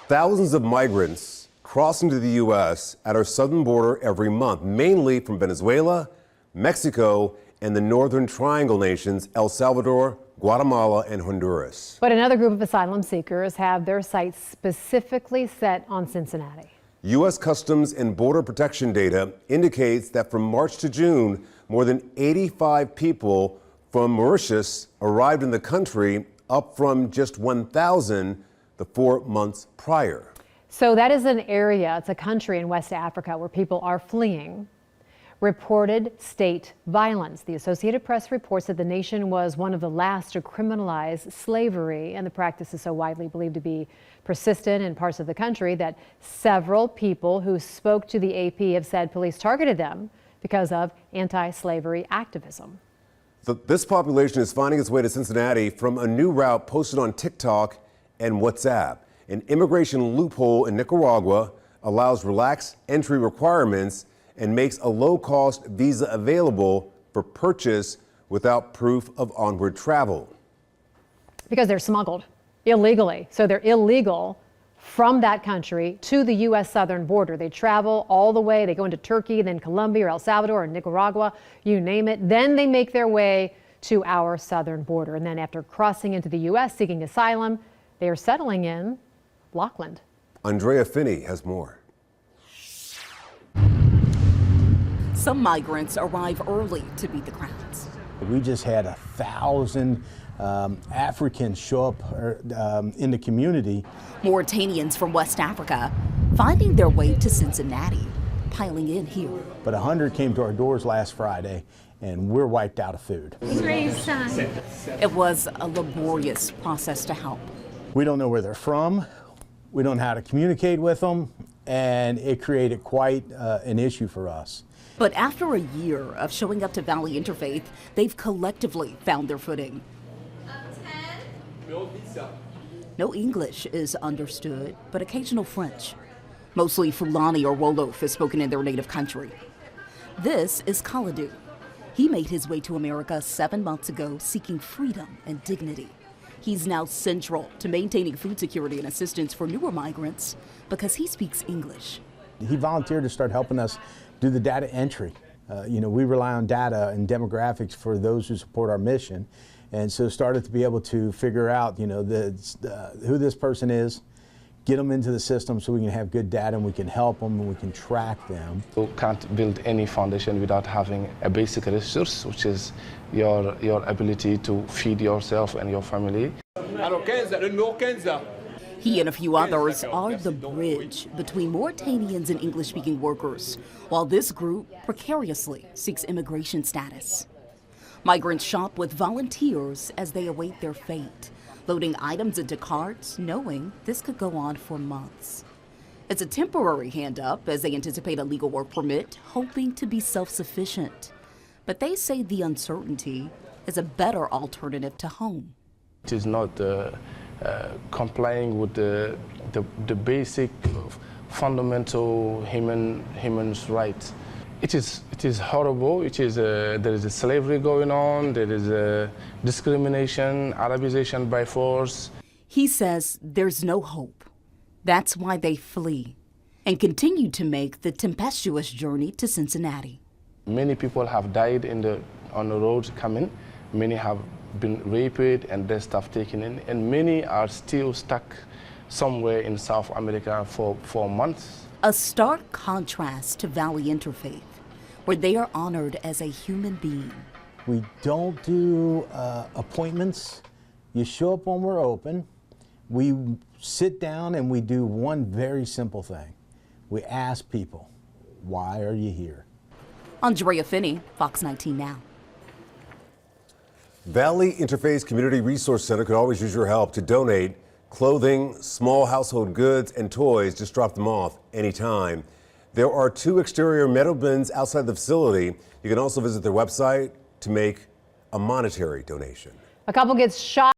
Thousands of migrants cross into the U.S. at our southern border every month, mainly from Venezuela, Mexico, and the Northern Triangle nations, El Salvador, Guatemala, and Honduras. But another group of asylum seekers have their sights specifically set on Cincinnati. U.S. Customs and Border Protection data indicates that from March to June, more than 85 people from Mauritius arrived in the country, up from just 1,000 the 4 months prior. So that is an area, it's a country in West Africa where people are fleeing reported state violence. The Associated Press reports that the nation was one of the last to criminalize slavery, and the practice is so widely believed to be persistent in parts of the country that several people who spoke to the AP have said police targeted them because of anti-slavery activism. This population is finding its way to Cincinnati from a new route posted on TikTok and WhatsApp. An immigration loophole in Nicaragua allows relaxed entry requirements and makes a low-cost visa available for purchase without proof of onward travel. Because they're smuggled illegally. So they're illegal from that country to the U.S. southern border. They travel all the way. They go into Turkey, then Colombia or El Salvador or Nicaragua, you name it. Then they make their way to our southern border. And then after crossing into the U.S. seeking asylum, they are settling in Lockland. Andrea Finney has more. Some migrants arrive early to beat the crowds. We just had 1,000 Africans show up in the community. Mauritanians from West Africa finding their way to Cincinnati, piling in here. But 100 came to our doors last Friday, and we're wiped out of food. It was a laborious process to help. We don't know where they're from. We don't know how to communicate with them, and it created quite an issue for us. But after a year of showing up to Valley Interfaith, they've collectively found their footing. No English is understood, but occasional French. Mostly Fulani or Wolof is spoken in their native country. This is Khalidou. He made his way to America 7 months ago, seeking freedom and dignity. He's now central to maintaining food security and assistance for newer migrants because he speaks English. He volunteered to start helping us do the data entry. We rely on data and demographics for those who support our mission, and so started to be able to figure out, who this person is, get them into the system so we can have good data and we can help them and we can track them. You can't build any foundation without having a basic resource, which is your ability to feed yourself and your family. He and a few others are the bridge between Mauritanians and English-speaking workers, while this group precariously seeks immigration status. Migrants shop with volunteers as they await their fate, loading items into carts, knowing this could go on for months. It's a temporary hand-up as they anticipate a legal work permit, hoping to be self-sufficient. But they say the uncertainty is a better alternative to home. It is not complying with the basic fundamental human rights. It is horrible. There is a slavery going on. There is a discrimination, Arabization by force. He says there's no hope. That's why they flee and continue to make the tempestuous journey to Cincinnati. Many people have died on the road coming. Many have been raped and their stuff taken in, and many are still stuck somewhere in South America for months. A stark contrast to Valley Interfaith, where they are honored as a human being. We don't do appointments. You show up when we're open. We sit down and we do one very simple thing. We ask people, why are you here? Andrea Finney, Fox 19 Now. Valley Interfaith Community Resource Center could always use your help to donate clothing, small household goods, and toys. Just drop them off anytime. There are 2 exterior metal bins outside the facility. You can also visit their website to make a monetary donation. A couple gets shot.